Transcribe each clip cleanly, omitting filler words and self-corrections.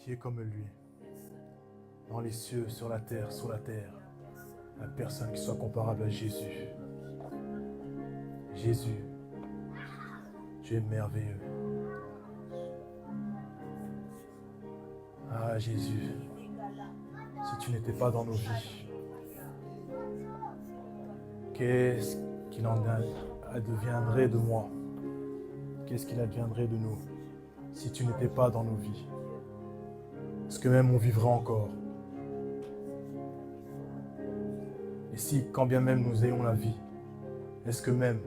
qui est comme lui. Dans les cieux, sur la terre, sous la terre. Il n'y a personne qui soit comparable à Jésus. Jésus, tu es merveilleux. Ah Jésus, si tu n'étais pas dans nos vies, qu'est-ce qu'il en adviendrait de moi? Qu'est-ce qu'il adviendrait de nous si tu n'étais pas dans nos vies? Est-ce que même on vivrait encore? Et si, quand bien même nous ayons la vie, est-ce que même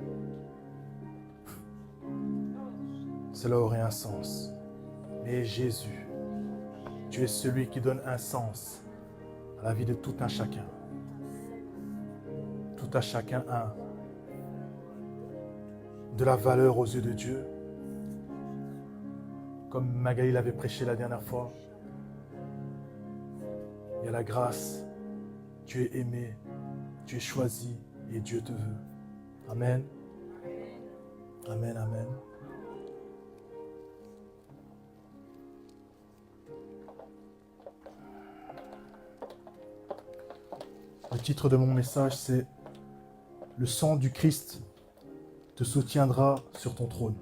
cela aurait un sens? Mais Jésus, tu es celui qui donne un sens à la vie de tout un chacun. Tout un chacun a de la valeur aux yeux de Dieu. Comme Magali l'avait prêché la dernière fois, il y a la grâce, tu es aimé, tu es choisi et Dieu te veut. Amen. Amen, amen. Le titre de mon message, c'est « Le sang du Christ te soutiendra sur ton trône ».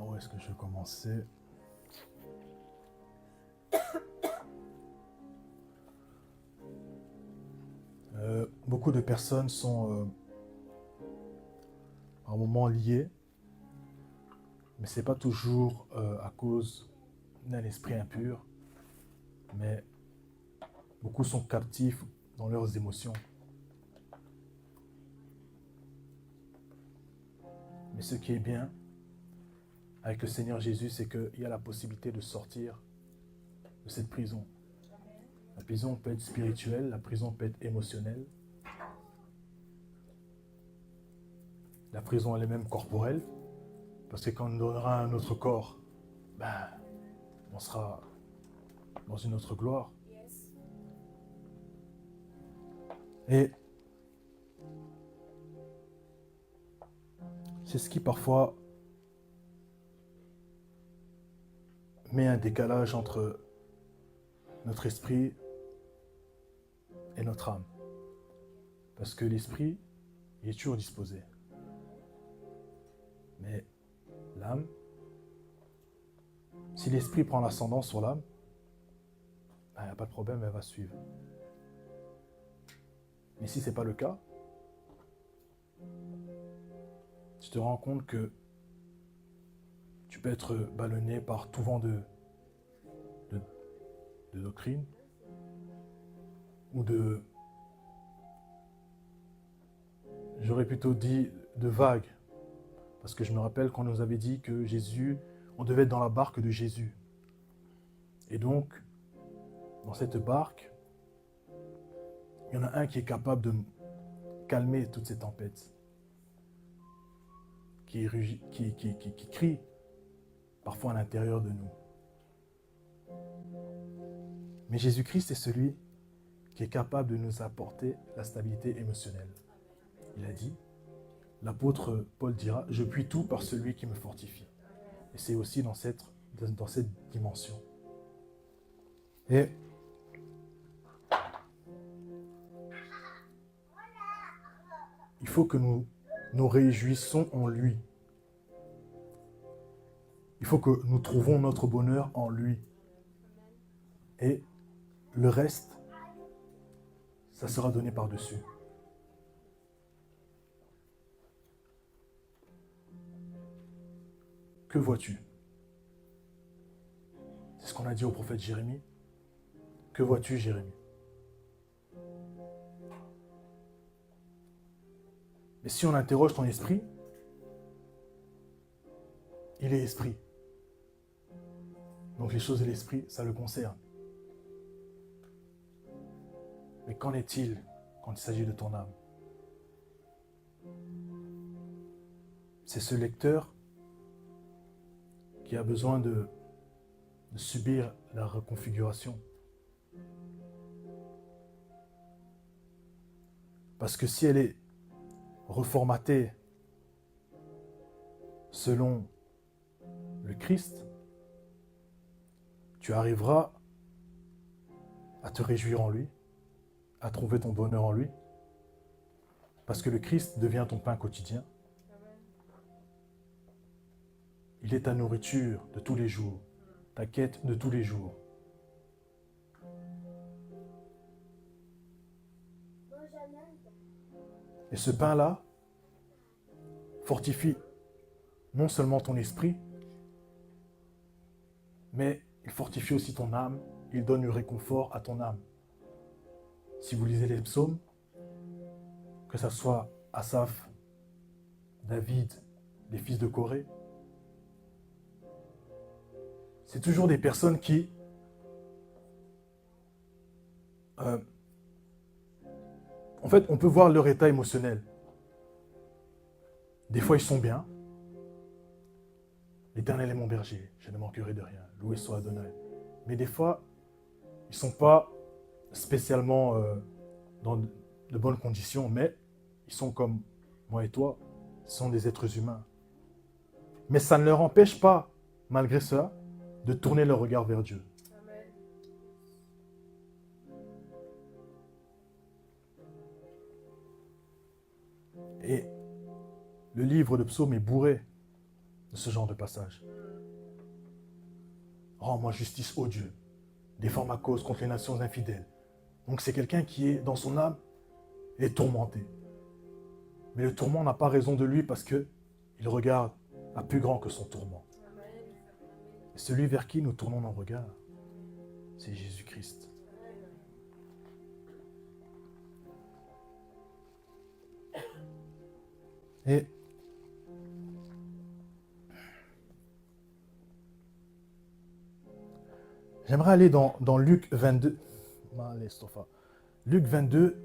Où est-ce que je vais commencer? Beaucoup de personnes sont à un moment liées, mais ce n'est pas toujours à cause d'un esprit impur, mais beaucoup sont captifs dans leurs émotions. Mais ce qui est bien avec le Seigneur Jésus, c'est qu'il y a la possibilité de sortir de cette prison. La prison peut être spirituelle, la prison peut être émotionnelle. La prison elle est même corporelle, parce que quand on donnera un autre corps, on sera dans une autre gloire. Et c'est ce qui parfois met un décalage entre notre esprit et notre âme. Parce que l'esprit, il est toujours disposé. Mais l'âme, si l'esprit prend l'ascendant sur l'âme, il n'y a pas de problème, elle va suivre. Mais si ce n'est pas le cas, tu te rends compte que tu peux être ballonné par tout vent de doctrine ou j'aurais plutôt dit de vagues. Parce que je me rappelle qu'on nous avait dit que Jésus, on devait être dans la barque de Jésus. Et donc, dans cette barque, il y en a un qui est capable de calmer toutes ces tempêtes, qui crie parfois à l'intérieur de nous. Mais Jésus-Christ est celui qui est capable de nous apporter la stabilité émotionnelle. Il a dit, l'apôtre Paul dira, je puis tout par celui qui me fortifie. Et c'est aussi dans cette dimension. Et il faut que nous nous réjouissons en lui. Il faut que nous trouvons notre bonheur en lui. Et le reste, ça sera donné par-dessus. Que vois-tu? C'est ce qu'on a dit au prophète Jérémie. Que vois-tu, Jérémie? Mais si on interroge ton esprit, il est esprit. Donc les choses de l'esprit, ça le concerne. Mais qu'en est-il quand il s'agit de ton âme? c'est ce lecteur qui a besoin de subir la reconfiguration. Parce que si elle est reformatée selon le Christ, tu arriveras à te réjouir en lui, à trouver ton bonheur en lui, parce que le Christ devient ton pain quotidien. Il est ta nourriture de tous les jours, ta quête de tous les jours. Et ce pain-là fortifie non seulement ton esprit, mais il fortifie aussi ton âme, il donne du réconfort à ton âme. Si vous lisez les psaumes, que ce soit Asaph, David, les fils de Corée, c'est toujours des personnes qui en fait, on peut voir leur état émotionnel. Des fois, ils sont bien. L'Éternel est mon berger, je ne manquerai de rien. Loué soit Adonai. Mais des fois, ils ne sont pas spécialement dans de bonnes conditions, mais ils sont comme moi et toi, ils sont des êtres humains. Mais ça ne leur empêche pas, malgré cela, de tourner leur regard vers Dieu. Amen. Et le livre de Psaumes est bourré de ce genre de passage. Rends-moi justice, ô Dieu. Défends ma cause contre les nations infidèles. Donc c'est quelqu'un qui est dans son âme est tourmenté. Mais le tourment n'a pas raison de lui parce qu'il regarde à plus grand que son tourment. Et celui vers qui nous tournons nos regards, c'est Jésus-Christ. Et j'aimerais aller dans Luc 22. Luc 22,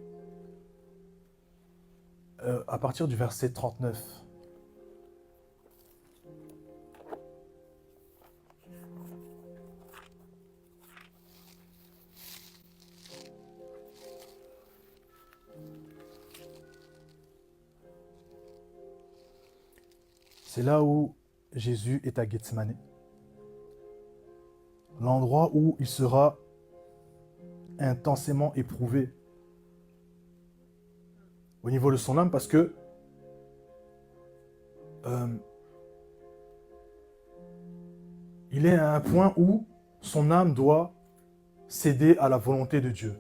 à partir du verset 39. C'est là où Jésus est à Gethsémane. L'endroit où il sera intensément éprouvé au niveau de son âme parce que il est à un point où son âme doit céder à la volonté de Dieu.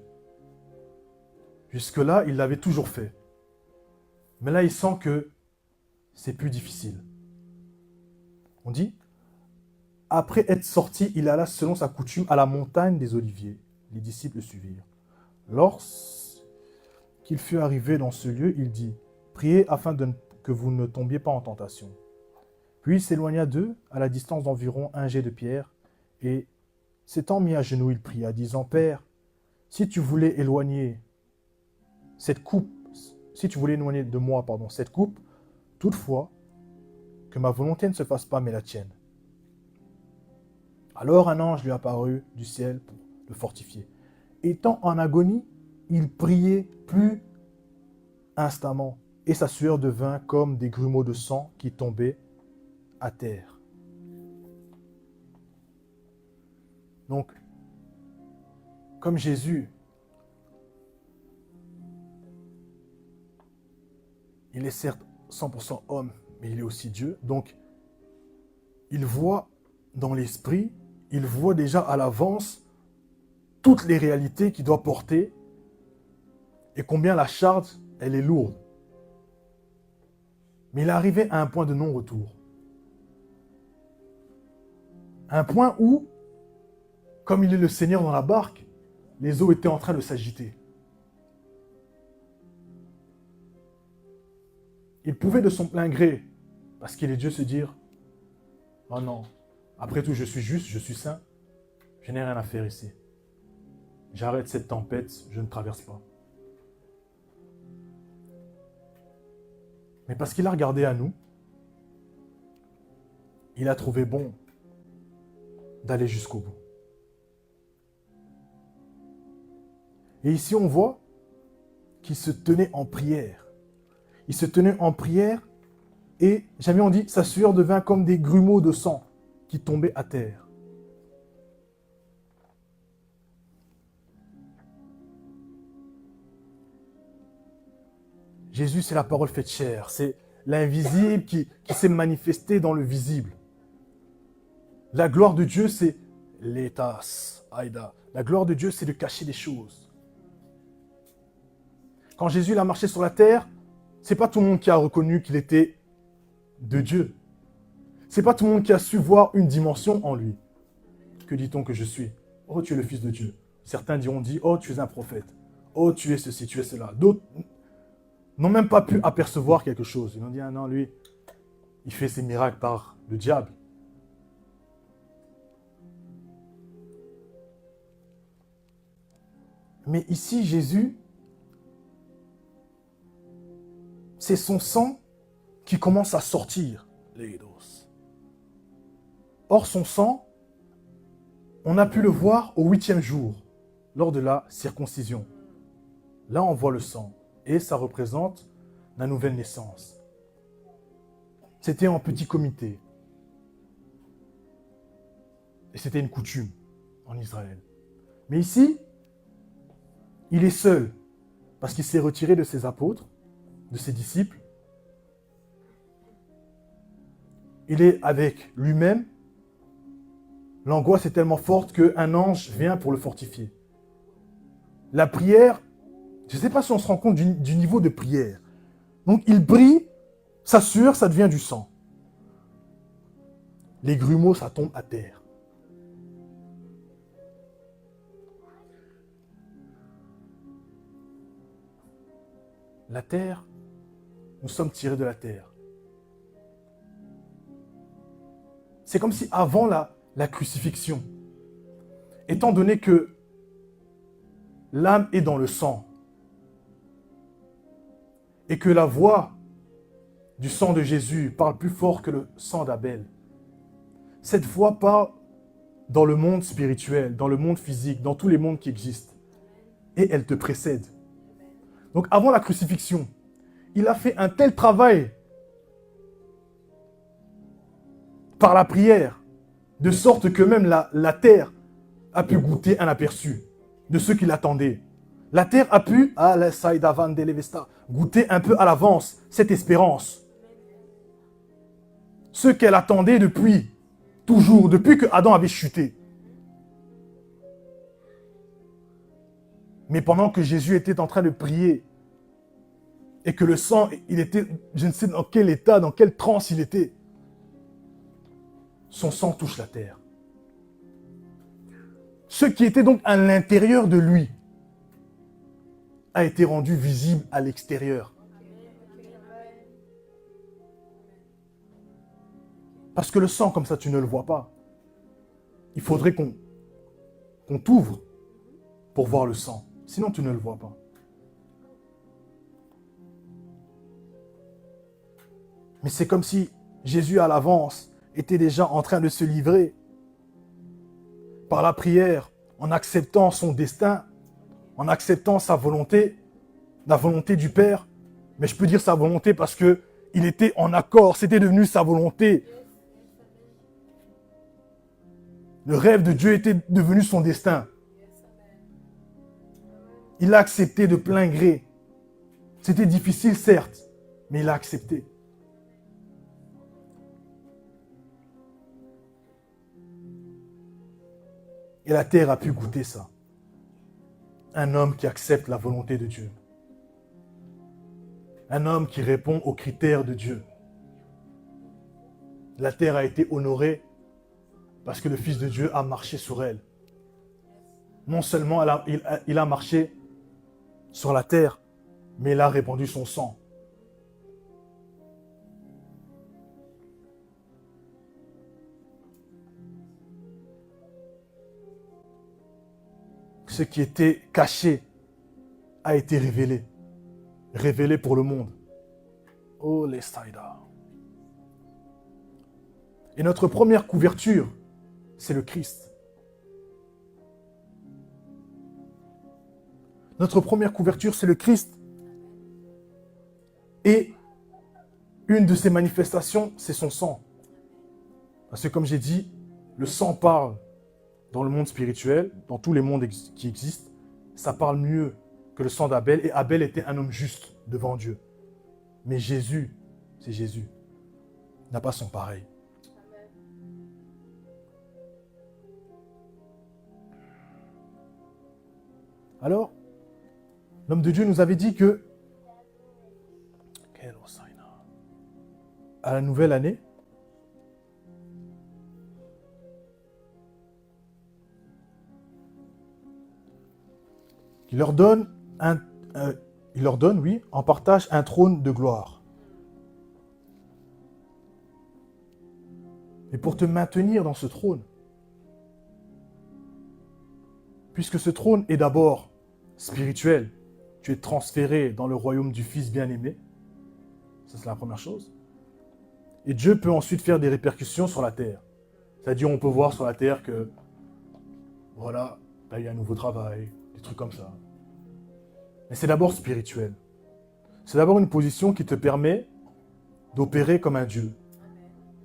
Jusque-là, il l'avait toujours fait. Mais là, il sent que c'est plus difficile. On dit, après être sorti, il alla selon sa coutume à la montagne des Oliviers. Les disciples le suivirent. Lorsqu'il fut arrivé dans ce lieu, il dit, priez afin que vous ne tombiez pas en tentation. Puis il s'éloigna d'eux, à la distance d'environ un jet de pierre, et s'étant mis à genoux, il pria, disant, Père, si tu voulais éloigner de moi, cette coupe, toutefois, que ma volonté ne se fasse pas, mais la tienne. Alors un ange lui apparut du ciel pour le fortifier. Étant en agonie, il priait plus instamment, et sa sueur devint comme des grumeaux de sang qui tombaient à terre. Donc, comme Jésus, il est certes 100% homme, mais il est aussi Dieu. Donc, il voit dans l'esprit, il voit déjà à l'avance toutes les réalités qu'il doit porter et combien la charge, elle est lourde. Mais il est arrivé à un point de non-retour. Un point où, comme il est le Seigneur dans la barque, les eaux étaient en train de s'agiter. Il pouvait de son plein gré, parce qu'il est Dieu, se dire « Oh non, après tout, je suis juste, je suis saint, je n'ai rien à faire ici. J'arrête cette tempête, je ne traverse pas. » Mais parce qu'il a regardé à nous, il a trouvé bon d'aller jusqu'au bout. Et ici, on voit qu'il se tenait en prière. Il se tenait en prière et, jamais on dit, sa sueur devint comme des grumeaux de sang qui tombaient à terre. Jésus, c'est la parole faite chair. C'est l'invisible qui s'est manifesté dans le visible. La gloire de Dieu, c'est l'étas, aïda. La gloire de Dieu, c'est de cacher des choses. Quand Jésus il a marché sur la terre, c'est pas tout le monde qui a reconnu qu'il était de Dieu. C'est pas tout le monde qui a su voir une dimension en lui. Que dit-on que je suis? Oh, tu es le Fils de Dieu. Certains diront, oh, tu es un prophète. Oh, tu es ceci, tu es cela. D'autres n'ont même pas pu apercevoir quelque chose. Ils ont dit, ah non, lui, il fait ses miracles par le diable. Mais ici, Jésus, c'est son sang qui commence à sortir, les dos. Or, son sang, on a pu le voir au 8e jour, lors de la circoncision. Là, on voit le sang. Et ça représente la nouvelle naissance. C'était en petit comité. Et c'était une coutume en Israël. Mais ici, il est seul, parce qu'il s'est retiré de ses apôtres, de ses disciples. Il est avec lui-même. L'angoisse est tellement forte qu'un ange vient pour le fortifier. La prière, je ne sais pas si on se rend compte du niveau de prière. Donc il brille, sa sueur, ça devient du sang. Les grumeaux, ça tombe à terre. La terre, nous sommes tirés de la terre. C'est comme si avant la crucifixion, étant donné que l'âme est dans le sang et que la voix du sang de Jésus parle plus fort que le sang d'Abel, cette voix parle dans le monde spirituel, dans le monde physique, dans tous les mondes qui existent. Et elle te précède. Donc avant la crucifixion, il a fait un tel travail par la prière, de sorte que même la terre a pu goûter un aperçu de ceux qui l'attendaient. La terre a pu, goûter un peu à l'avance cette espérance. Ce qu'elle attendait depuis, toujours, depuis que Adam avait chuté. Mais pendant que Jésus était en train de prier, et que le sang, il était, je ne sais dans quel état, dans quelle transe il était, son sang touche la terre. Ce qui était donc à l'intérieur de lui a été rendu visible à l'extérieur. Parce que le sang, comme ça, tu ne le vois pas. Il faudrait qu'on t'ouvre pour voir le sang. Sinon, tu ne le vois pas. Mais c'est comme si Jésus, à l'avance, était déjà en train de se livrer par la prière, en acceptant son destin, en acceptant sa volonté, la volonté du Père. Mais je peux dire sa volonté parce qu'il était en accord, c'était devenu sa volonté. Le rêve de Dieu était devenu son destin. Il l'a accepté de plein gré. C'était difficile, certes, mais il l'a accepté. Et la terre a pu goûter ça. Un homme qui accepte la volonté de Dieu. Un homme qui répond aux critères de Dieu. La terre a été honorée parce que le Fils de Dieu a marché sur elle. Non seulement il a marché sur la terre, mais il a répandu son sang. Ce qui était caché a été révélé. Révélé pour le monde. Oh, les Saïda. Et notre première couverture, c'est le Christ. Notre première couverture, c'est le Christ. Et une de ses manifestations, c'est son sang. Parce que comme j'ai dit, le sang parle dans le monde spirituel, dans tous les mondes qui existent, ça parle mieux que le sang d'Abel. Et Abel était un homme juste devant Dieu. Mais Jésus, c'est Jésus, n'a pas son pareil. Alors, l'homme de Dieu nous avait dit que à la nouvelle année, il leur donne, oui, en partage un trône de gloire. Mais pour te maintenir dans ce trône, puisque ce trône est d'abord spirituel, tu es transféré dans le royaume du Fils bien-aimé. Ça, c'est la première chose. Et Dieu peut ensuite faire des répercussions sur la terre. C'est-à-dire, on peut voir sur la terre que, voilà, tu as eu un nouveau travail, des trucs comme ça. Mais c'est d'abord spirituel. C'est d'abord une position qui te permet d'opérer comme un Dieu.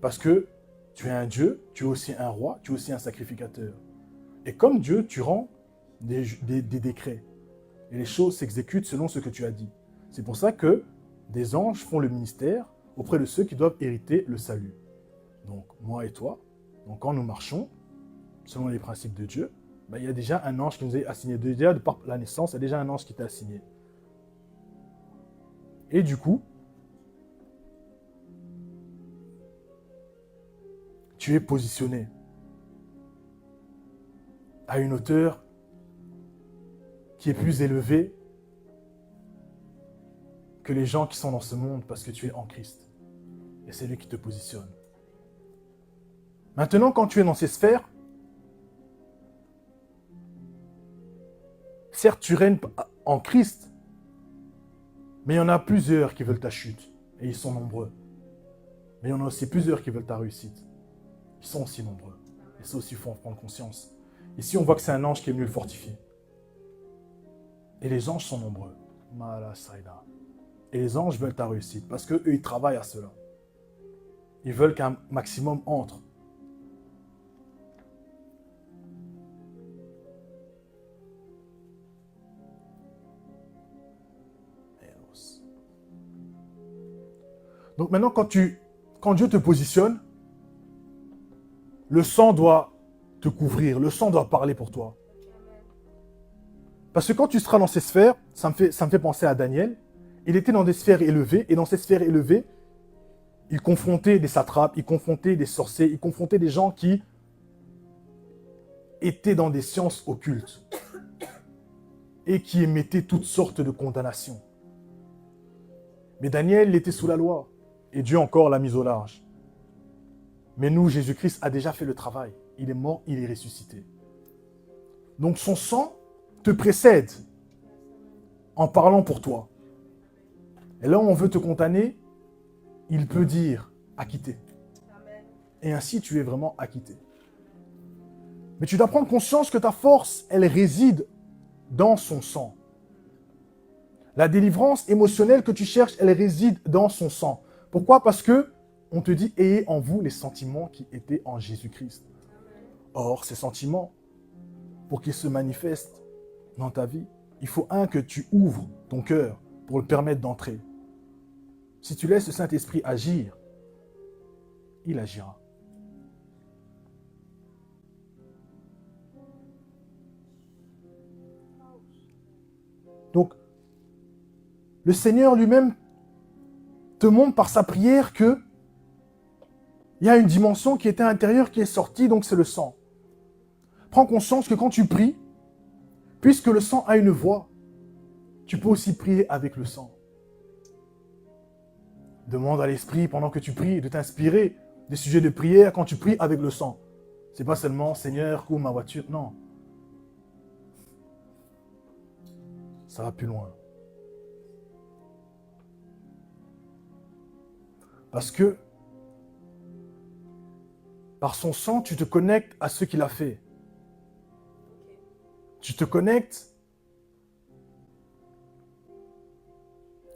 Parce que tu es un Dieu, tu es aussi un roi, tu es aussi un sacrificateur. Et comme Dieu, tu rends des décrets. Et les choses s'exécutent selon ce que tu as dit. C'est pour ça que des anges font le ministère auprès de ceux qui doivent hériter le salut. Donc, moi et toi, donc quand nous marchons, selon les principes de Dieu, il y a déjà un ange qui nous est assigné. Déjà, de par la naissance, il y a déjà un ange qui t'est assigné. Et du coup, tu es positionné à une hauteur qui est plus élevée que les gens qui sont dans ce monde parce que tu es en Christ. Et c'est lui qui te positionne. Maintenant, quand tu es dans ces sphères, certes, tu règnes en Christ, mais il y en a plusieurs qui veulent ta chute. Et ils sont nombreux. Mais il y en a aussi plusieurs qui veulent ta réussite. Ils sont aussi nombreux. Et ça aussi, il faut en prendre conscience. Ici, on voit que c'est un ange qui est venu le fortifier. Et les anges sont nombreux. Et les anges veulent ta réussite parce qu'eux, ils travaillent à cela. Ils veulent qu'un maximum entre. Donc maintenant, quand Dieu te positionne, le sang doit te couvrir, le sang doit parler pour toi. Parce que quand tu seras dans ces sphères, ça me fait penser à Daniel, il était dans des sphères élevées, et dans ces sphères élevées, il confrontait des satrapes, il confrontait des sorciers, il confrontait des gens qui étaient dans des sciences occultes et qui émettaient toutes sortes de condamnations. Mais Daniel, il était sous la loi, et Dieu encore l'a mis au large. Mais nous, Jésus-Christ a déjà fait le travail. Il est mort, il est ressuscité. Donc son sang te précède en parlant pour toi. Et là où on veut te condamner, il peut dire acquitté. Et ainsi tu es vraiment acquitté. Mais tu dois prendre conscience que ta force, elle réside dans son sang. La délivrance émotionnelle que tu cherches, elle réside dans son sang. Pourquoi? Parce que on te dit, ayez en vous les sentiments qui étaient en Jésus-Christ. Or, ces sentiments, pour qu'ils se manifestent dans ta vie, il faut que tu ouvres ton cœur pour le permettre d'entrer. Si tu laisses le Saint-Esprit agir, il agira. Donc, le Seigneur lui-même te montre par sa prière que il y a une dimension qui était intérieure qui est sortie, donc c'est le sang. Prends conscience que quand tu pries, puisque le sang a une voix, tu peux aussi prier avec le sang. Demande à l'Esprit, pendant que tu pries, de t'inspirer des sujets de prière quand tu pries avec le sang. C'est pas seulement, Seigneur, couvre ma voiture. Non. Ça va plus loin. Parce que Par son sang, tu te connectes à ce qu'il a fait. Tu te connectes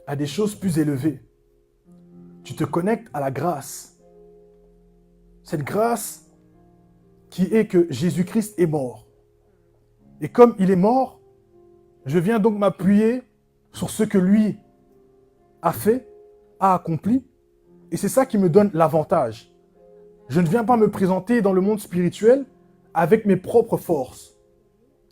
à des choses plus élevées. Tu te connectes à la grâce. Cette grâce qui est que Jésus-Christ est mort. Et comme il est mort, je viens donc m'appuyer sur ce que lui a fait, a accompli. Et c'est ça qui me donne l'avantage. Je ne viens pas me présenter dans le monde spirituel avec mes propres forces.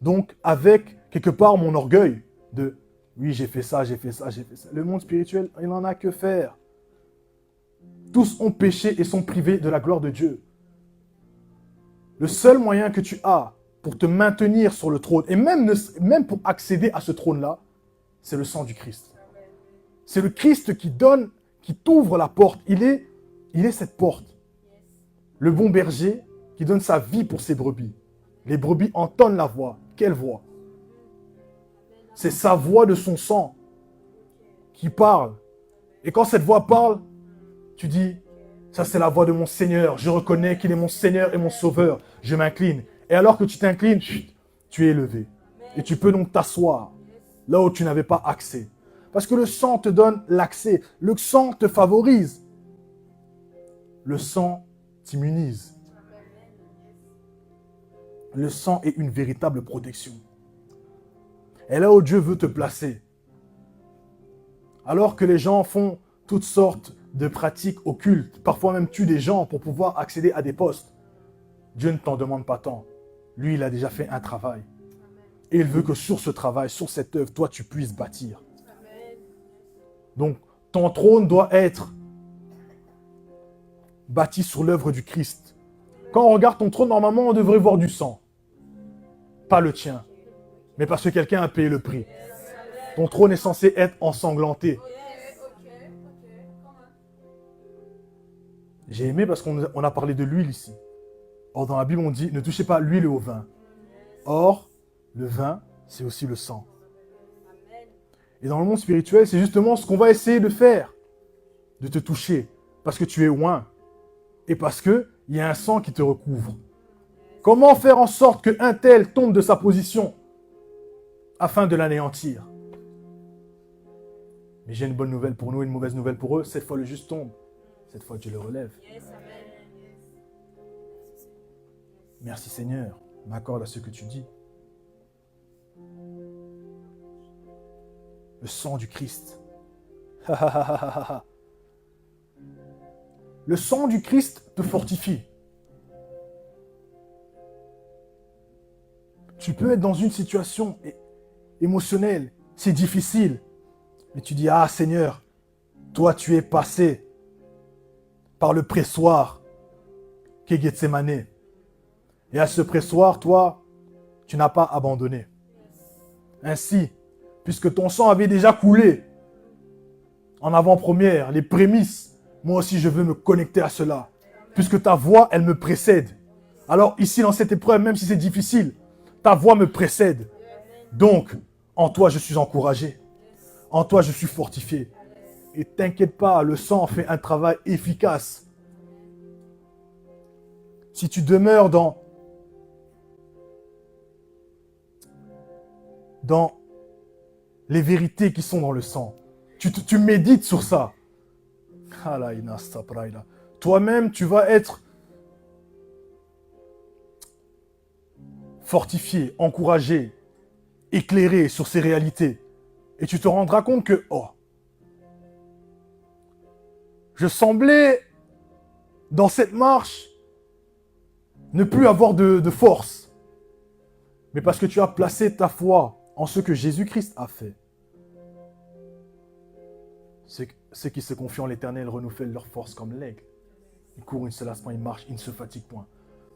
Donc, avec, quelque part, mon orgueil de « oui, j'ai fait ça, j'ai fait ça, j'ai fait ça ». Le monde spirituel, il n'en a que faire. Tous ont péché et sont privés de la gloire de Dieu. Le seul moyen que tu as pour te maintenir sur le trône, et même pour accéder à ce trône-là, c'est le sang du Christ. C'est le Christ qui donne, qui t'ouvre la porte. Il est cette porte. Le bon berger qui donne sa vie pour ses brebis. Les brebis entendent la voix. Quelle voix? C'est sa voix de son sang qui parle. Et quand cette voix parle, tu dis, ça c'est la voix de mon Seigneur. Je reconnais qu'il est mon Seigneur et mon Sauveur. Je m'incline. Et alors que tu t'inclines, tu es élevé. Et tu peux donc t'asseoir là où tu n'avais pas accès. Parce que le sang te donne l'accès. Le sang te favorise. Le sang t'immunise. Le sang est une véritable protection. Et là où Dieu veut te placer, alors que les gens font toutes sortes de pratiques occultes, parfois même tuent des gens pour pouvoir accéder à des postes, Dieu ne t'en demande pas tant. Lui, il a déjà fait un travail. Et il veut que sur ce travail, sur cette œuvre, toi, tu puisses bâtir. Donc, ton trône doit être bâti sur l'œuvre du Christ. Quand on regarde ton trône, normalement, on devrait voir du sang. Pas le tien, mais parce que quelqu'un a payé le prix. Ton trône est censé être ensanglanté. J'ai aimé parce qu'on a parlé de l'huile ici. Or, dans la Bible, on dit, ne touchez pas l'huile au vin. Or, le vin, c'est aussi le sang. Et dans le monde spirituel, c'est justement ce qu'on va essayer de faire. De te toucher. Parce que tu es oint. Et parce qu'il y a un sang qui te recouvre. Comment faire en sorte qu'un tel tombe de sa position afin de l'anéantir? Mais j'ai une bonne nouvelle pour nous et une mauvaise nouvelle pour eux. Cette fois, le juste tombe. Cette fois, Dieu le relève. Merci Seigneur. M'accorde à ce que tu dis. Le sang du Christ. Le sang du Christ te fortifie. Tu peux être dans une situation émotionnelle, c'est difficile. Mais tu dis, ah Seigneur, toi tu es passé par le pressoir qu'est Gethsémané. Et à ce pressoir, toi, tu n'as pas abandonné. Ainsi, puisque ton sang avait déjà coulé en avant-première, les prémices, moi aussi je veux me connecter à cela. Puisque ta voix, elle me précède. Alors ici, dans cette épreuve, même si c'est difficile, ta voix me précède. Donc, en toi, je suis encouragé. En toi, je suis fortifié. Et t'inquiète pas, le sang fait un travail efficace. Si tu demeures dans les vérités qui sont dans le sang, tu médites sur ça. Toi-même, tu vas être fortifié, encouragé, éclairé sur ces réalités. Et tu te rendras compte que, je semblais, dans cette marche, ne plus avoir de force. Mais parce que tu as placé ta foi en ce que Jésus-Christ a fait. Ceux qui se confient en l'Éternel renouvellent leur force comme l'aigle. Ils courent, ils se lassent point, ils marchent, ils ne se fatiguent point.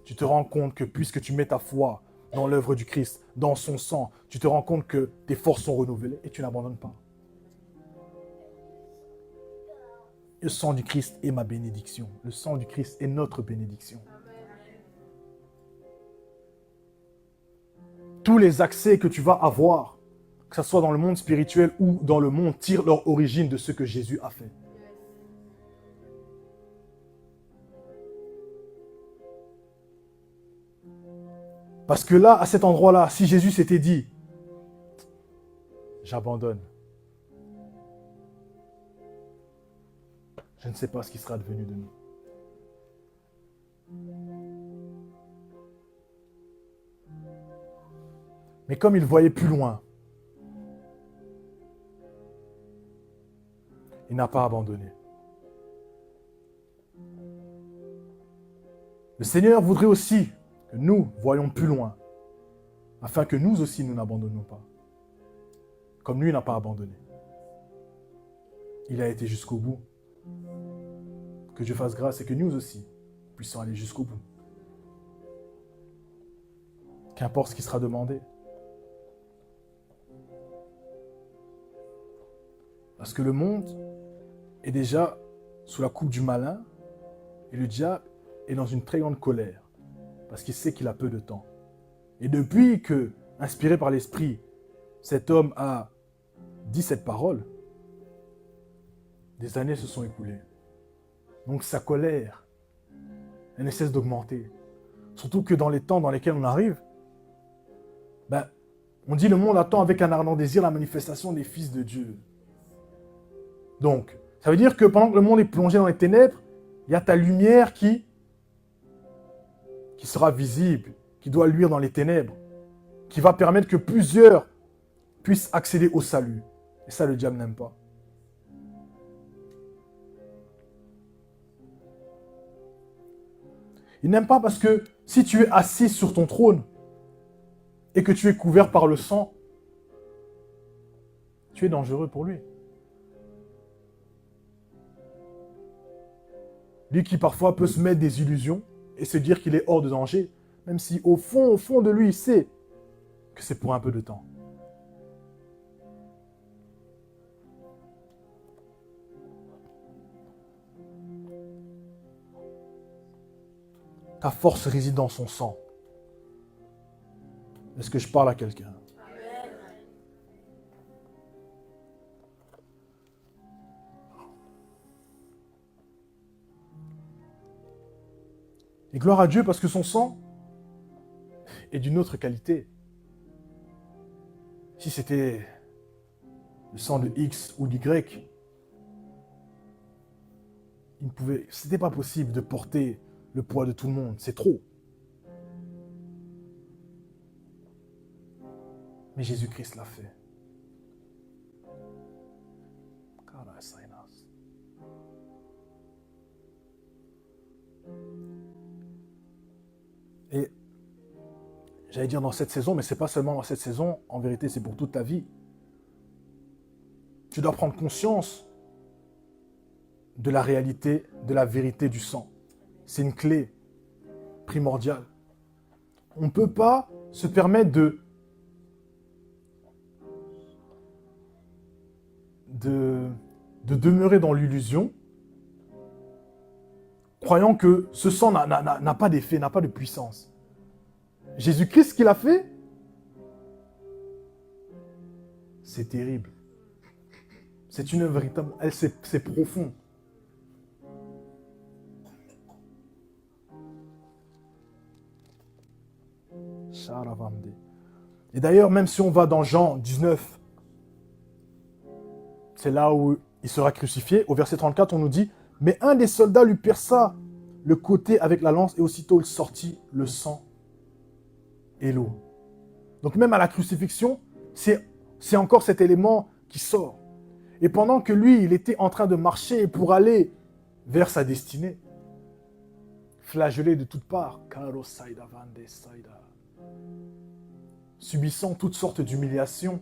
Tu te rends compte que puisque tu mets ta foi dans l'œuvre du Christ, dans son sang, tu te rends compte que tes forces sont renouvelées et tu n'abandonnes pas. Le sang du Christ est ma bénédiction. Le sang du Christ est notre bénédiction. Tous les accès que tu vas avoir, que ce soit dans le monde spirituel ou dans le monde, tirent leur origine de ce que Jésus a fait. Parce que là, à cet endroit-là, si Jésus s'était dit, j'abandonne, je ne sais pas ce qui sera devenu de nous. Mais comme il voyait plus loin, il n'a pas abandonné. Le Seigneur voudrait aussi que nous voyions plus loin, afin que nous aussi nous n'abandonnions pas. Comme lui n'a pas abandonné. Il a été jusqu'au bout. Que Dieu fasse grâce et que nous aussi puissions aller jusqu'au bout. Qu'importe ce qui sera demandé. Parce que le monde est déjà sous la coupe du malin et le diable est dans une très grande colère parce qu'il sait qu'il a peu de temps. Et depuis que, inspiré par l'Esprit, cet homme a dit cette parole, des années se sont écoulées. Donc sa colère, elle ne cesse d'augmenter. Surtout que dans les temps dans lesquels on arrive, on dit le monde attend avec un ardent désir la manifestation des fils de Dieu. Donc, ça veut dire que pendant que le monde est plongé dans les ténèbres, il y a ta lumière qui sera visible, qui doit luire dans les ténèbres, qui va permettre que plusieurs puissent accéder au salut. Et ça, le diable n'aime pas. Il n'aime pas parce que si tu es assis sur ton trône et que tu es couvert par le sang, tu es dangereux pour lui. Lui qui parfois peut se mettre des illusions et se dire qu'il est hors de danger, même si au fond de lui, il sait que c'est pour un peu de temps. Ta force réside dans son sang. Est-ce que je parle à quelqu'un? Et gloire à Dieu parce que son sang est d'une autre qualité. Si c'était le sang de X ou d'Y, c'était pas possible de porter le poids de tout le monde. C'est trop. Mais Jésus-Christ l'a fait. Et j'allais dire dans cette saison, mais c'est pas seulement dans cette saison, en vérité c'est pour toute ta vie. Tu dois prendre conscience de la réalité, de la vérité du sang. C'est une clé primordiale. On ne peut pas se permettre de demeurer dans l'illusion, croyant que ce sang n'a pas d'effet, n'a pas de puissance. Jésus-Christ, ce qu'il a fait, c'est terrible. C'est une véritable... C'est profond. Et d'ailleurs, même si on va dans Jean 19, c'est là où il sera crucifié. Au verset 34, on nous dit « Mais un des soldats lui perça le côté avec la lance et aussitôt il sortit le sang et l'eau. » Donc même à la crucifixion, c'est encore cet élément qui sort. Et pendant que lui, il était en train de marcher pour aller vers sa destinée, flagellé de toutes parts, subissant toutes sortes d'humiliations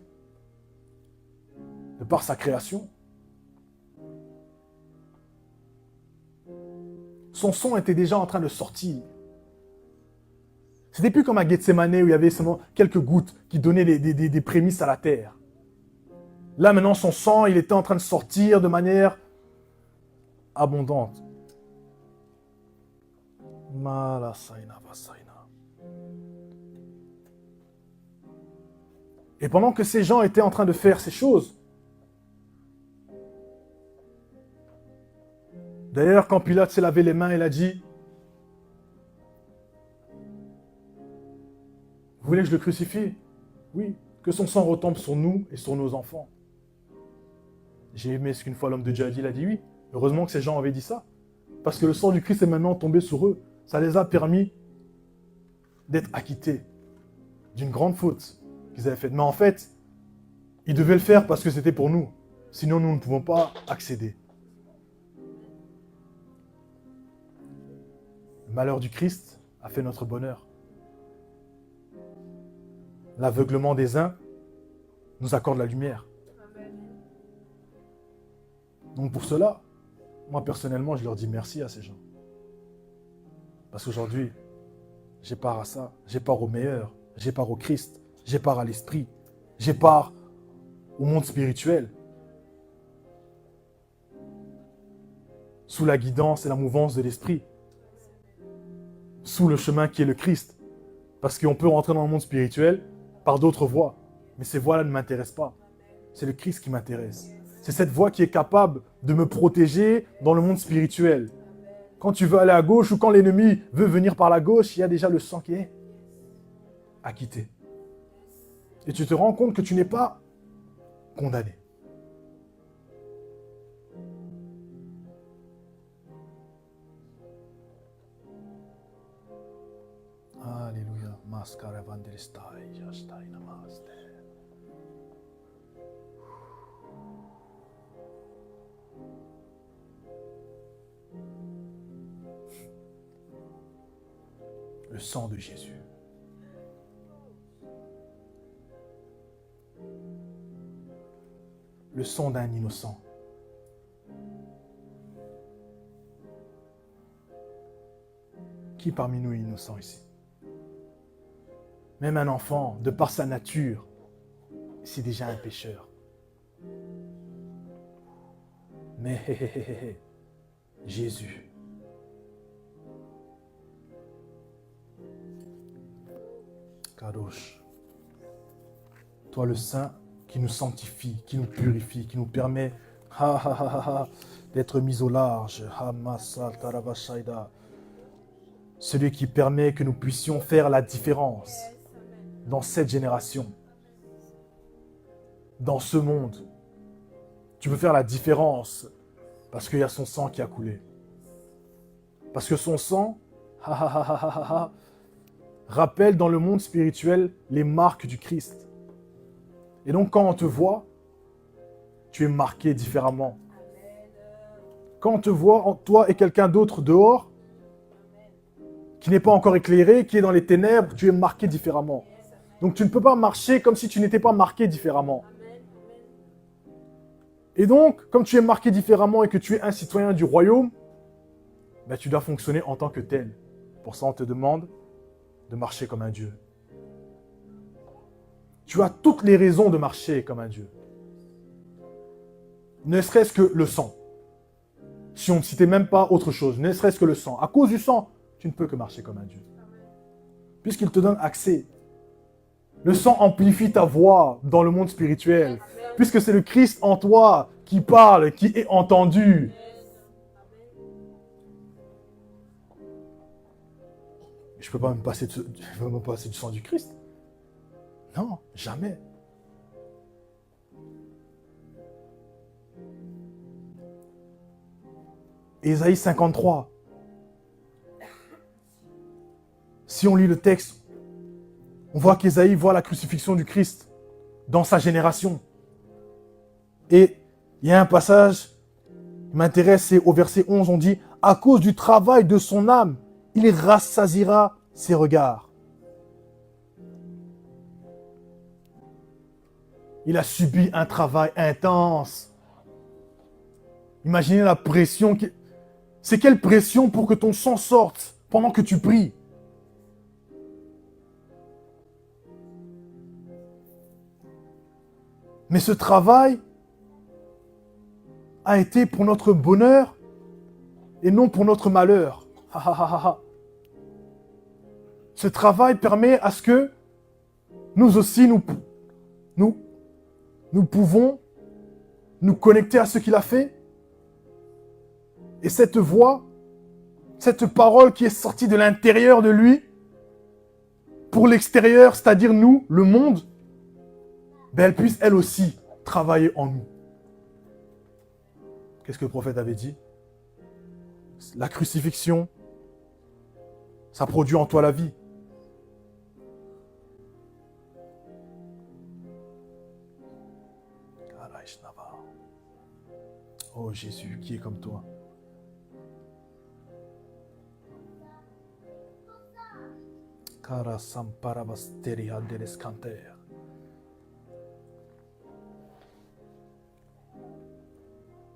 de par sa création, son sang était déjà en train de sortir. C'était plus comme à Gethsemane où il y avait seulement quelques gouttes qui donnaient des prémices à la terre. Là maintenant, son sang, il était en train de sortir de manière abondante. Et pendant que ces gens étaient en train de faire ces choses, d'ailleurs, quand Pilate s'est lavé les mains, il a dit Vous voulez que je le crucifie? Oui. Que son sang retombe sur nous et sur nos enfants. J'ai aimé ce qu'une fois l'homme de Dieu a dit. Il a dit oui. Heureusement que ces gens avaient dit ça. Parce que le sang du Christ est maintenant tombé sur eux. Ça les a permis d'être acquittés d'une grande faute qu'ils avaient faite. Mais en fait, ils devaient le faire parce que c'était pour nous. Sinon, nous ne pouvons pas accéder. Le malheur du Christ a fait notre bonheur. L'aveuglement des uns nous accorde la lumière. Donc pour cela, moi personnellement, je leur dis merci à ces gens. Parce qu'aujourd'hui, j'ai part à ça, j'ai part au meilleur, j'ai part au Christ, j'ai part à l'esprit, j'ai part au monde spirituel. Sous la guidance et la mouvance de l'esprit. Sous le chemin qui est le Christ. Parce qu'on peut rentrer dans le monde spirituel par d'autres voies. Mais ces voies-là ne m'intéressent pas. C'est le Christ qui m'intéresse. C'est cette voie qui est capable de me protéger dans le monde spirituel. Quand tu veux aller à gauche ou quand l'ennemi veut venir par la gauche, il y a déjà le sang qui est acquitté. Et tu te rends compte que tu n'es pas condamné. Alléluia. Le sang de Jésus. Le sang d'un innocent. Qui parmi nous est innocent ici? Même un enfant, de par sa nature, c'est déjà un pécheur. Mais Jésus, Kadosh, toi le Saint qui nous sanctifie, qui nous purifie, qui nous permet d'être mis au large, celui qui permet que nous puissions faire la différence dans cette génération, dans ce monde. Tu peux faire la différence parce qu'il y a son sang qui a coulé. Parce que son sang rappelle dans le monde spirituel les marques du Christ. Et donc quand on te voit, tu es marqué différemment. Quand on te voit, toi et quelqu'un d'autre dehors, qui n'est pas encore éclairé, qui est dans les ténèbres, tu es marqué différemment. Donc tu ne peux pas marcher comme si tu n'étais pas marqué différemment. Et donc, comme tu es marqué différemment et que tu es un citoyen du royaume, ben, tu dois fonctionner en tant que tel. Pour ça, on te demande de marcher comme un Dieu. Tu as toutes les raisons de marcher comme un Dieu. Ne serait-ce que le sang. Si on ne citait même pas autre chose, ne serait-ce que le sang. À cause du sang, tu ne peux que marcher comme un Dieu. Puisqu'il te donne accès. Le sang amplifie ta voix dans le monde spirituel. Puisque c'est le Christ en toi qui parle, qui est entendu. Je ne peux pas me passer du sang du Christ. Non, jamais. Ésaïe 53. Si on lit le texte, on voit qu'Ésaïe voit la crucifixion du Christ dans sa génération. Et il y a un passage qui m'intéresse, c'est au verset 11, on dit « À cause du travail de son âme, il rassasiera ses regards. » Il a subi un travail intense. Imaginez la pression. C'est quelle pression pour que ton sang sorte pendant que tu pries? Mais ce travail a été pour notre bonheur et non pour notre malheur. Ce travail permet à ce que nous aussi, nous pouvons nous connecter à ce qu'il a fait. Et cette voix, cette parole qui est sortie de l'intérieur de lui, pour l'extérieur, c'est-à-dire nous, le monde, ben elle puisse elle aussi travailler en nous. Qu'est-ce que le prophète avait dit? La crucifixion, ça produit en toi la vie. Oh Jésus, qui est comme toi?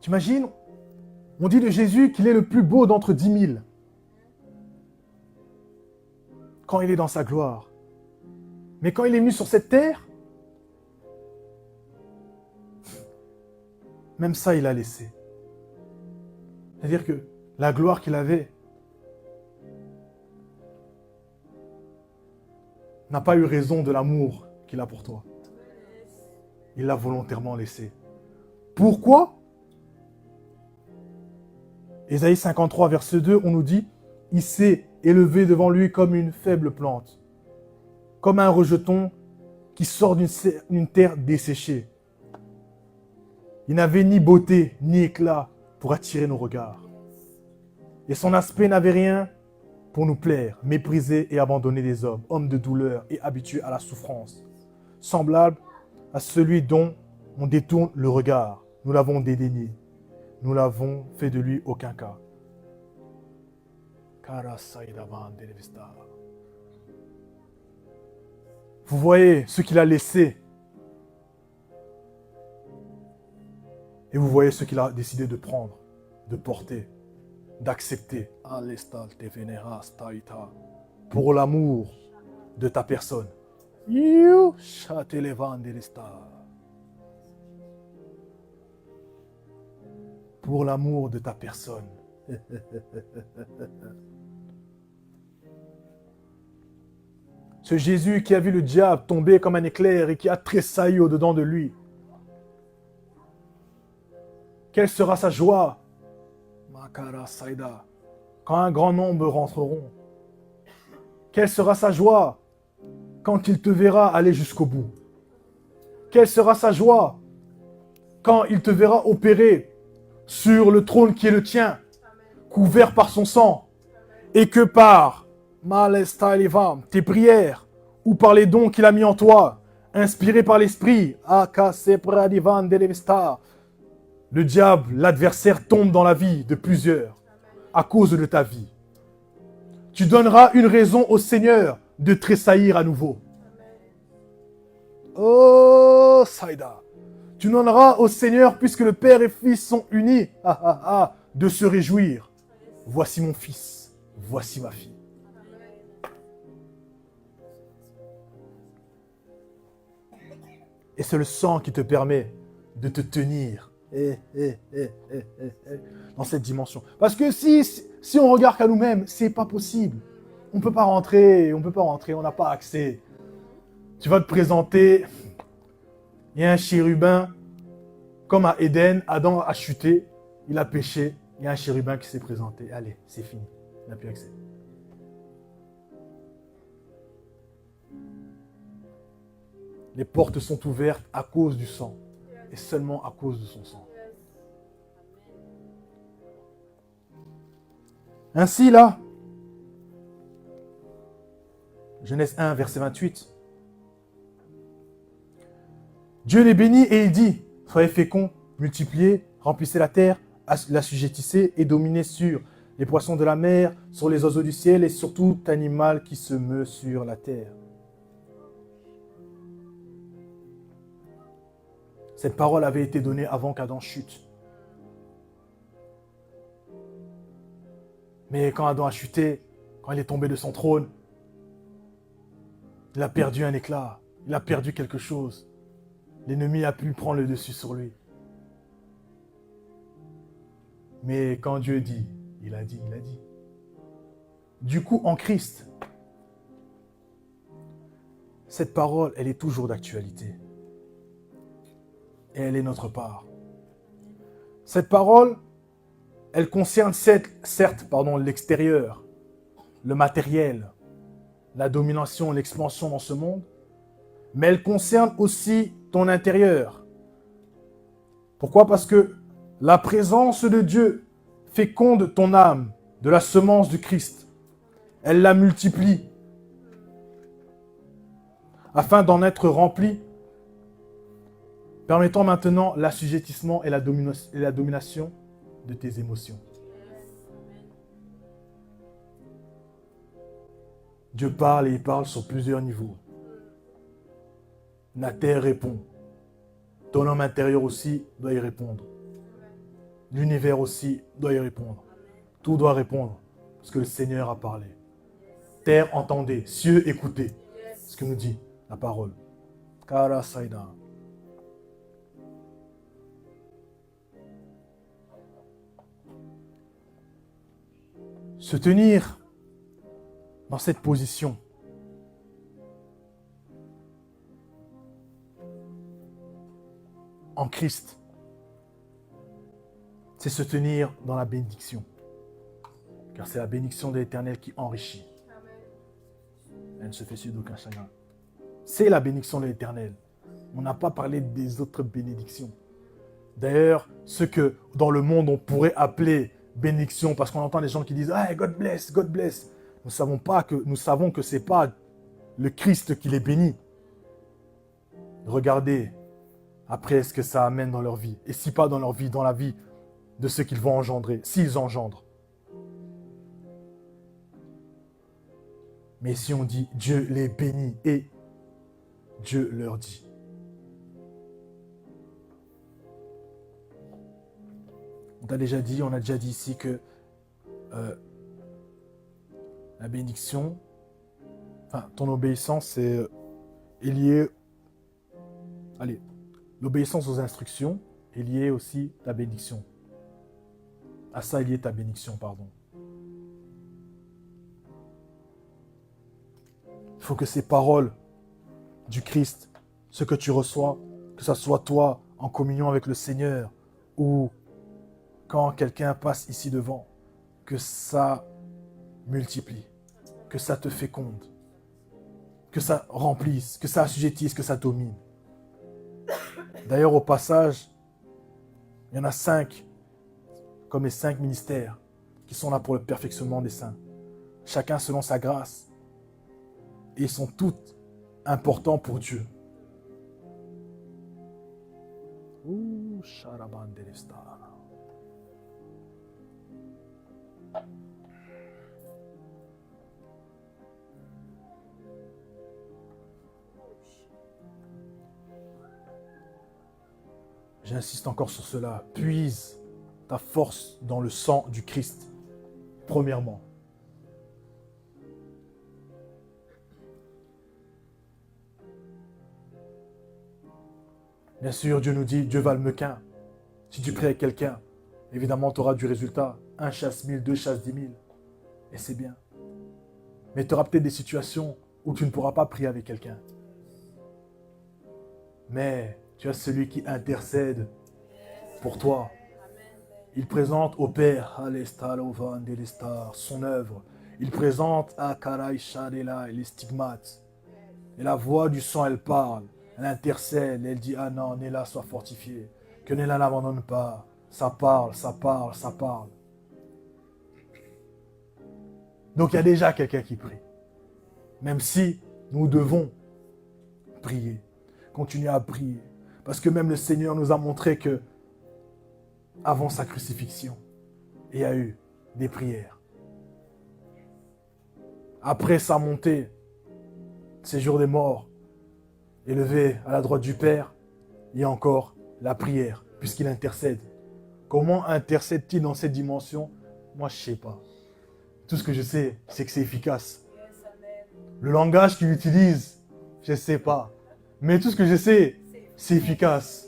T'imagines, on dit de Jésus qu'il est le plus beau d'entre 10 000. Quand il est dans sa gloire. Mais quand il est venu sur cette terre, même ça, il a laissé. C'est-à-dire que la gloire qu'il avait n'a pas eu raison de l'amour qu'il a pour toi. Il l'a volontairement laissé. Pourquoi? Ésaïe 53, verset 2, on nous dit « Il s'est élevé devant lui comme une faible plante, comme un rejeton qui sort d'une terre desséchée. Il n'avait ni beauté, ni éclat pour attirer nos regards. Et son aspect n'avait rien pour nous plaire, méprisé et abandonné des hommes, homme de douleur et habitué à la souffrance, semblable à celui dont on détourne le regard. Nous l'avons dédaigné. Nous n'avons fait de lui aucun cas. » Vous voyez ce qu'il a laissé. Et vous voyez ce qu'il a décidé de prendre, de porter, d'accepter. Pour l'amour de ta personne. Pour l'amour de ta personne. Ce Jésus qui a vu le diable tomber comme un éclair et qui a tressailli au-dedans de lui. Quelle sera sa joie quand un grand nombre rentreront? Quelle sera sa joie quand il te verra aller jusqu'au bout? Quelle sera sa joie quand il te verra opérer sur le trône qui est le tien, couvert par son sang, et que par tes prières ou par les dons qu'il a mis en toi, inspirés par l'esprit, le diable, l'adversaire, tombe dans la vie de plusieurs à cause de ta vie. Tu donneras une raison au Seigneur de tressaillir à nouveau. Oh, Saïda. Tu donneras au Seigneur, puisque le Père et Fils sont unis, de se réjouir. Voici mon fils, voici ma fille. Et c'est le sang qui te permet de te tenir dans cette dimension. Parce que si on regarde qu'à nous-mêmes, c'est pas possible. On ne peut pas rentrer, on n'a pas accès. Tu vas te présenter, il y a un chérubin, comme à Éden, Adam a chuté, il a péché, il y a un chérubin qui s'est présenté. Allez, c'est fini, il n'a plus accès. Les portes sont ouvertes à cause du sang. Et seulement à cause de son sang. Ainsi là, Genèse 1, verset 28. Dieu les bénit et il dit, soyez féconds, multipliez, remplissez la terre, l'assujettissez et dominez sur les poissons de la mer, sur les oiseaux du ciel et sur tout animal qui se meut sur la terre. Cette parole avait été donnée avant qu'Adam chute. Mais quand Adam a chuté, quand il est tombé de son trône, il a perdu un éclat, il a perdu quelque chose. L'ennemi a pu prendre le dessus sur lui. Mais quand Dieu dit, il a dit, il a dit. Du coup, en Christ, cette parole, elle est toujours d'actualité. Et elle est notre part. Cette parole, elle concerne certes l'extérieur, le matériel, la domination, l'expansion dans ce monde, mais elle concerne aussi ton intérieur. Pourquoi? Parce que la présence de Dieu féconde ton âme de la semence du Christ. Elle la multiplie afin d'en être rempli, permettant maintenant l'assujettissement et la domination de tes émotions. Dieu parle et il parle sur plusieurs niveaux. La terre répond. Ton homme intérieur aussi doit y répondre. L'univers aussi doit y répondre. Tout doit répondre parce que le Seigneur a parlé. Terre, entendez. Cieux, écoutez. Ce que nous dit la parole. Kara Saïda. Se tenir dans cette position en Christ, c'est se tenir dans la bénédiction. Car c'est la bénédiction de l'Éternel qui enrichit. Elle ne se fait suivre d'aucun chagrin. C'est la bénédiction de l'Éternel. On n'a pas parlé des autres bénédictions. D'ailleurs, ce que dans le monde on pourrait appeler bénédiction, parce qu'on entend des gens qui disent « Ah, God bless, God bless ». Nous savons que ce n'est pas le Christ qui les bénit. Regardez après ce que ça amène dans leur vie. Et si pas dans leur vie, dans la vie de ceux qu'ils vont engendrer, s'ils engendrent. Mais si on dit Dieu les bénit et Dieu leur dit. On a déjà dit ici que la bénédiction, ton obéissance est liée. Allez, l'obéissance aux instructions est liée aussi à la bénédiction. À ça est liée ta bénédiction, pardon. Il faut que ces paroles du Christ, ce que tu reçois, que ce soit toi en communion avec le Seigneur ou quand quelqu'un passe ici devant, que ça multiplie, que ça te féconde, que ça remplisse, que ça assujettisse, que ça domine. D'ailleurs, au passage, il y en a 5, comme les 5 ministères, qui sont là pour le perfectionnement des saints. Chacun selon sa grâce. Et ils sont tous importants pour Dieu. Ouh, Sharabandelesta. J'insiste encore sur cela. Puise ta force dans le sang du Christ, premièrement. Bien sûr, Dieu nous dit, Dieu va le mequin. Si tu pries avec quelqu'un, évidemment, tu auras du résultat. 1 chasse 1000, 2 chasse 10 000. Et c'est bien. Mais tu auras peut-être des situations où tu ne pourras pas prier avec quelqu'un. Mais tu as celui qui intercède pour toi. Il présente au Père son œuvre. Il présente à Karai Shadela les stigmates. Et la voix du sang, elle parle. Elle intercède. Elle dit, ah non, Néla soit fortifié. Que Néla n'abandonne pas. Ça parle, ça parle, ça parle. Donc il y a déjà quelqu'un qui prie. Même si nous devons prier. Continuer à prier. Parce que même le Seigneur nous a montré que avant sa crucifixion, il y a eu des prières. Après sa montée, séjour des morts, élevé à la droite du Père, il y a encore la prière, puisqu'il intercède. Comment intercède-t-il dans cette dimension? Moi, je ne sais pas. Tout ce que je sais, c'est que c'est efficace. Le langage qu'il utilise, je ne sais pas. Mais tout ce que je sais, c'est efficace.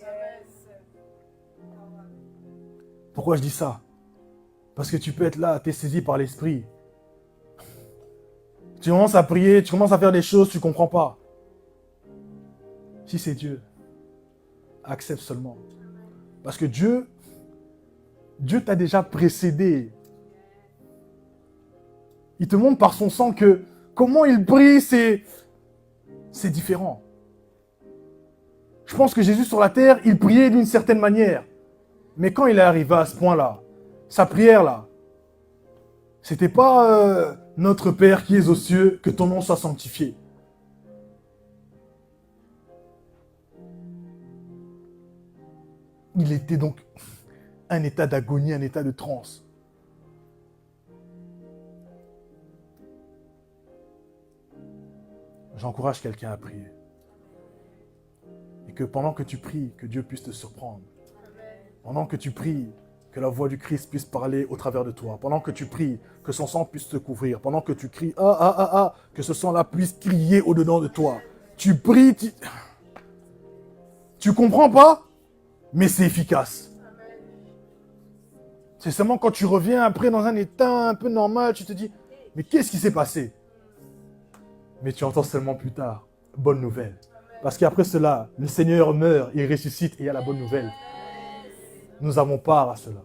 Pourquoi je dis ça? Parce que tu peux être là, tu es saisi par l'esprit. Tu commences à prier, tu commences à faire des choses, tu ne comprends pas. Si c'est Dieu, accepte seulement. Parce que Dieu Dieu t'a déjà précédé. Il te montre par son sang que comment il prie, c'est différent. Je pense que Jésus sur la terre, il priait d'une certaine manière. Mais quand il est arrivé à ce point-là, sa prière là, c'était pas notre Père qui es aux cieux, que ton nom soit sanctifié. Il était donc un état d'agonie, un état de transe. J'encourage quelqu'un à prier. Et que pendant que tu pries, que Dieu puisse te surprendre. Pendant que tu pries, que la voix du Christ puisse parler au travers de toi. Pendant que tu pries, que son sang puisse te couvrir. Pendant que tu cries, que ce sang-là puisse crier au-dedans de toi. Tu pries, tu comprends pas, mais c'est efficace. C'est seulement quand tu reviens après dans un état un peu normal, tu te dis, mais qu'est-ce qui s'est passé? Mais tu entends seulement plus tard, bonne nouvelle. Parce qu'après cela, le Seigneur meurt, il ressuscite et il y a la bonne nouvelle. Nous avons part à cela.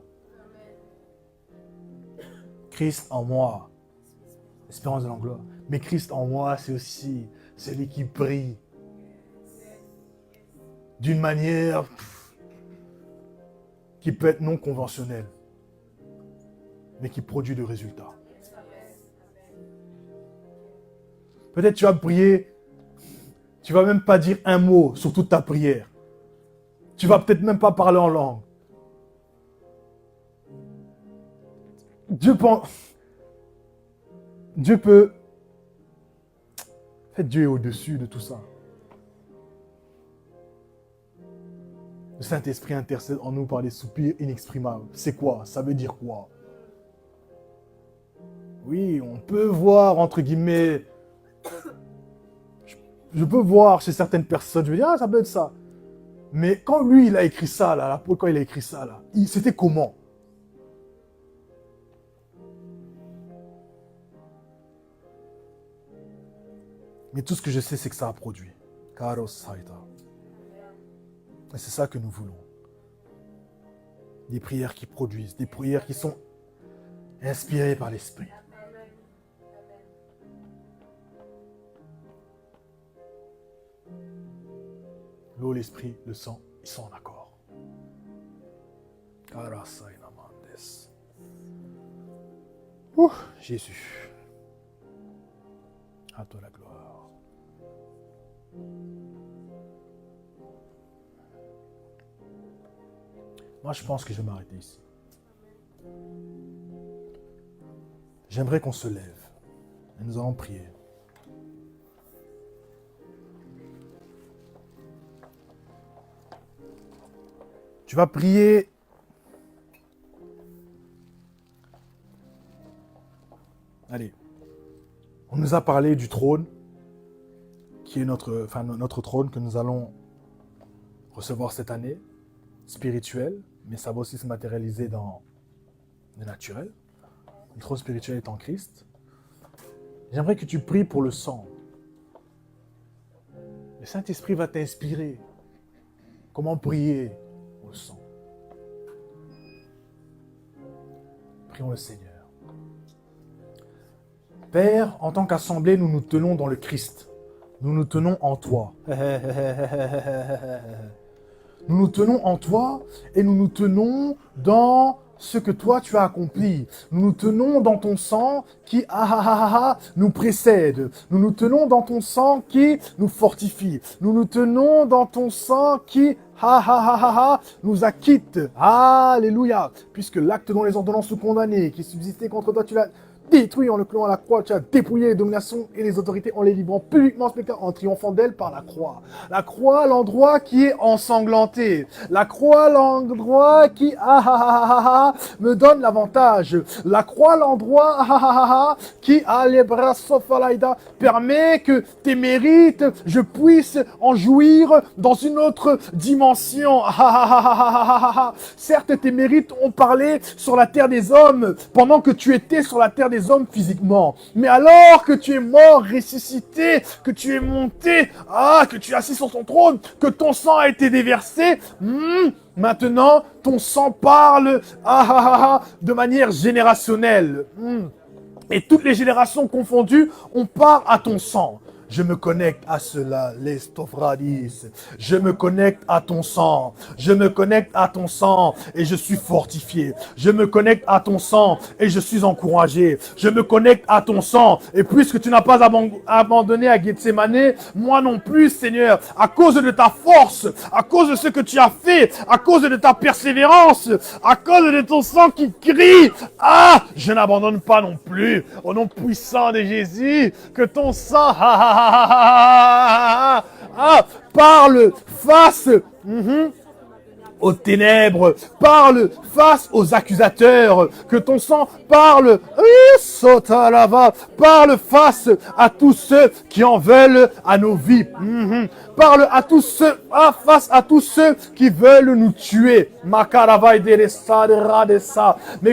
Christ en moi, espérance de la gloire. Mais Christ en moi, c'est aussi celui qui prie d'une manière qui peut être non conventionnelle, mais qui produit de résultats. Peut-être tu vas prier, tu vas même pas dire un mot sur toute ta prière. Tu vas peut-être même pas parler en langue. Dieu peut... En fait, Dieu est au-dessus de tout ça. Le Saint-Esprit intercède en nous par des soupirs inexprimables. C'est quoi? Ça veut dire quoi? Oui, on peut voir, entre guillemets... Je peux voir chez certaines personnes, je veux dire, ah, ça peut être ça. Mais quand lui, il a écrit ça, là, quand il a écrit ça, là, c'était comment? Mais tout ce que je sais, c'est que ça a produit. Karos Saïta. Et c'est ça que nous voulons. Des prières qui produisent, des prières qui sont inspirées par l'Esprit. L'eau, l'Esprit, le sang, ils sont en accord. Ouh, Jésus. À toi la gloire. Moi, je pense que je vais m'arrêter ici. J'aimerais qu'on se lève et nous allons prier. Tu vas prier. Allez. On nous a parlé du trône, qui est notre trône que nous allons recevoir cette année, spirituel, mais ça va aussi se matérialiser dans le naturel. Le trône spirituel est en Christ. J'aimerais que tu pries pour le sang. Le Saint-Esprit va t'inspirer. Comment prier au sang. Prions le Seigneur. Père, en tant qu'assemblée, nous nous tenons dans le Christ. Nous nous tenons en toi. Nous nous tenons en toi et nous nous tenons dans ce que toi tu as accompli. Nous nous tenons dans ton sang qui nous précède. Nous nous tenons dans ton sang qui nous fortifie. Nous nous tenons dans ton sang qui nous acquitte. Alléluia. Puisque l'acte dont les ordonnances sont condamnées, qui subsistait contre toi, tu l'as détruit en le clouant à la croix, tu as dépouillé les dominations et les autorités en les livrant publiquement en triomphant d'elles par la croix. La croix, l'endroit qui est ensanglanté. La croix, l'endroit qui me donne l'avantage. La croix, l'endroit qui permet que tes mérites, je puisse en jouir dans une autre dimension. Certes, tes mérites ont parlé sur la terre des hommes pendant que tu étais sur la terre des hommes physiquement. Mais alors que tu es mort, ressuscité, que tu es monté, que tu es assis sur ton trône, que ton sang a été déversé, maintenant ton sang parle de manière générationnelle. et toutes les générations confondues, on part à ton sang. Je me connecte à cela, les Stophradis. Je me connecte à ton sang. Je me connecte à ton sang et je suis fortifié. Je me connecte à ton sang et je suis encouragé. Je me connecte à ton sang. Et puisque tu n'as pas abandonné à Gethsemane, moi non plus, Seigneur, à cause de ta force, à cause de ce que tu as fait, à cause de ta persévérance, à cause de ton sang qui crie, ah, je n'abandonne pas non plus. Au nom puissant de Jésus, que ton sang, parle face aux ténèbres, parle face aux accusateurs, que ton sang parle, parle face à tous ceux qui en veulent à nos vies, parle à tous ceux, face à tous ceux qui veulent nous tuer, mais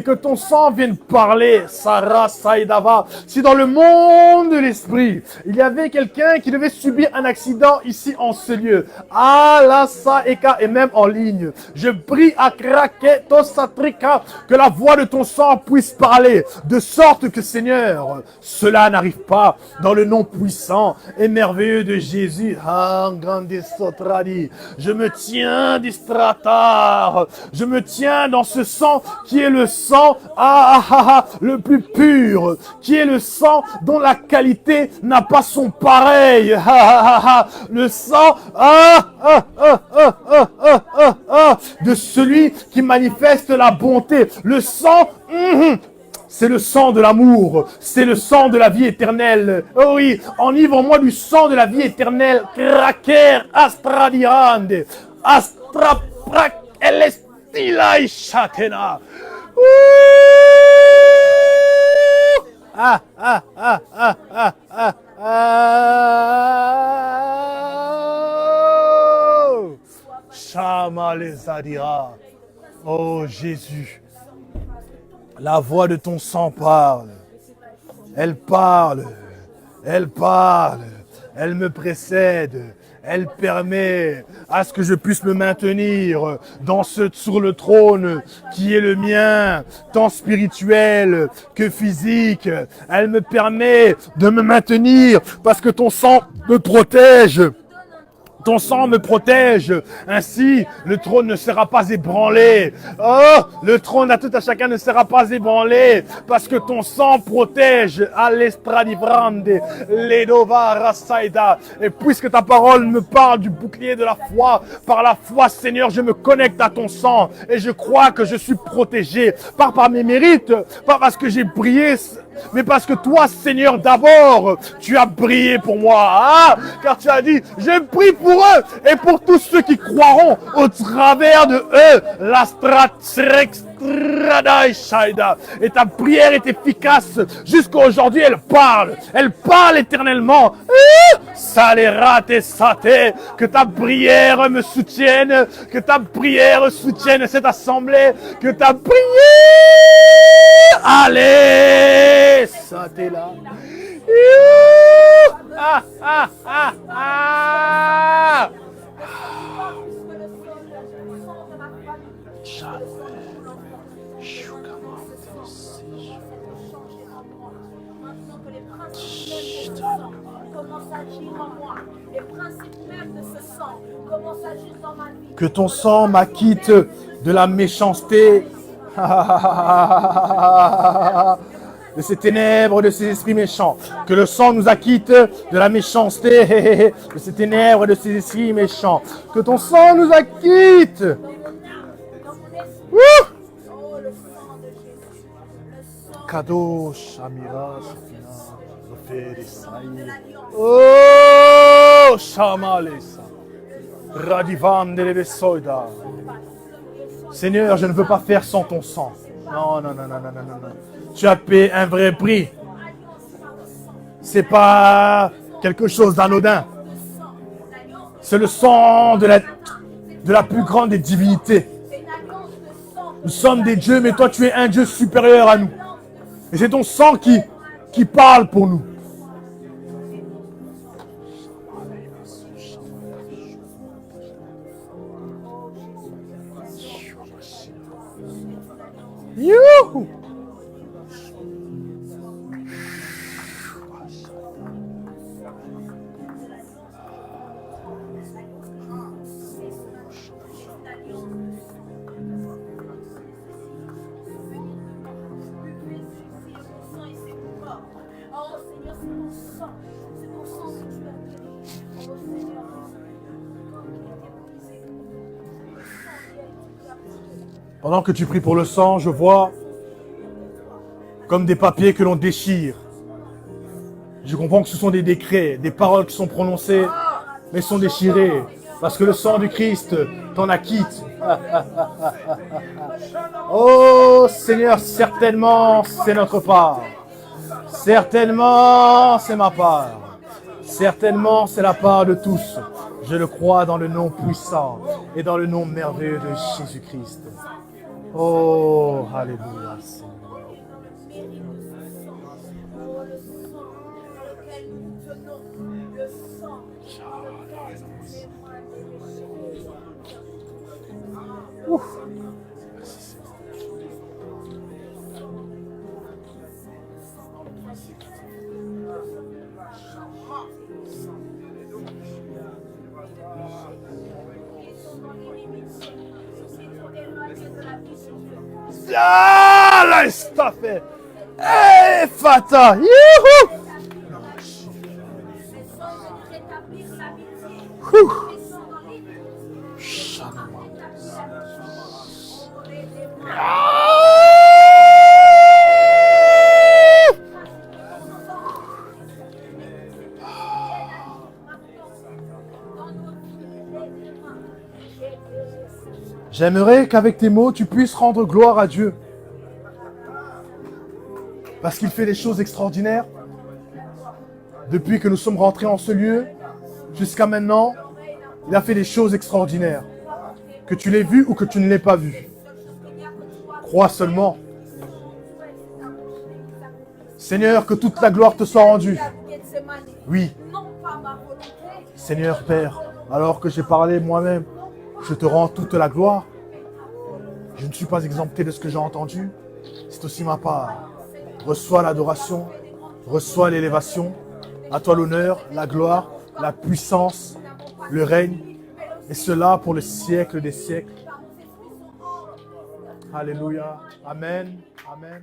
que ton sang vienne parler, Sarah Saïdava. Si dans le monde de l'esprit, il y avait quelqu'un qui devait subir un accident ici en ce lieu, et même en ligne, je prie à Kraketosatrika que la voix de ton sang puisse parler, de sorte que, Seigneur, cela n'arrive pas dans le nom puissant et merveilleux de Jésus. Je me tiens distratar, je me tiens dans ce sang qui est le sang le plus pur, qui est le sang dont la qualité n'a pas son pareil. Le sang de celui qui manifeste la bonté. Le sang, c'est le sang de l'amour, c'est le sang de la vie éternelle. Oh oui, enivre-moi du sang de la vie éternelle. Kraker astradirande, astraprak elestilai shatena. Shama les adira. Oh Jésus, la voix de ton sang parle. Elle parle. Elle parle. Elle me précède. Elle permet à ce que je puisse me maintenir sur le trône qui est le mien, tant spirituel que physique. Elle me permet de me maintenir parce que ton sang me protège. Ton sang me protège. Ainsi, le trône ne sera pas ébranlé. Oh, le trône à tout à chacun ne sera pas ébranlé. Parce que ton sang protège. Alestradivande, Ledova Rasaida. Et puisque ta parole me parle du bouclier de la foi, par la foi, Seigneur, je me connecte à ton sang. Et je crois que je suis protégé. Pas par mes mérites, pas parce que j'ai prié, mais parce que toi, Seigneur, d'abord, tu as brillé pour moi. Car tu as dit, je prie pour eux et pour tous ceux qui croiront au travers de eux. Et ta prière est efficace jusqu'à aujourd'hui. Elle parle éternellement. Que ta prière me soutienne, que ta prière soutienne cette assemblée, que ta prière, allez, ça t'est là. Que ton sang m'acquitte de la méchanceté, de ces ténèbres, de ces esprits méchants. Que le sang nous acquitte de la méchanceté, de ces ténèbres, de ces esprits méchants. Que ton sang nous acquitte. Kadosh, Amira, oh, Shamalesa, Radivan de Levesoida. Seigneur, je ne veux pas faire sans ton sang. Non. Tu as payé un vrai prix. C'est pas quelque chose d'anodin. C'est le sang de la plus grande des divinités. Nous sommes des dieux, mais toi, tu es un Dieu supérieur à nous. Et c'est ton sang qui parle pour nous. Youhou! Pendant que tu pries pour le sang, je vois comme des papiers que l'on déchire. Je comprends que ce sont des décrets, des paroles qui sont prononcées, mais sont déchirées. Parce que le sang du Christ t'en acquitte. Oh Seigneur, certainement c'est notre part. Certainement c'est ma part. Certainement c'est la part de tous. Je le crois dans le nom puissant et dans le nom merveilleux de Jésus-Christ. Oh, alléluia. Ouf. Ah, là, c'est fait. Eh, Fata. Youhou. J'aimerais qu'avec tes mots, tu puisses rendre gloire à Dieu. Parce qu'il fait des choses extraordinaires. Depuis que nous sommes rentrés en ce lieu, jusqu'à maintenant, il a fait des choses extraordinaires. Que tu l'aies vu ou que tu ne l'aies pas vu. Crois seulement. Seigneur, que toute la gloire te soit rendue. Oui. Seigneur Père, alors que j'ai parlé moi-même, je te rends toute la gloire. Je ne suis pas exempté de ce que j'ai entendu. C'est aussi ma part. Reçois l'adoration, reçois l'élévation. À toi l'honneur, la gloire, la puissance, le règne. Et cela pour le siècle des siècles. Alléluia. Amen. Amen.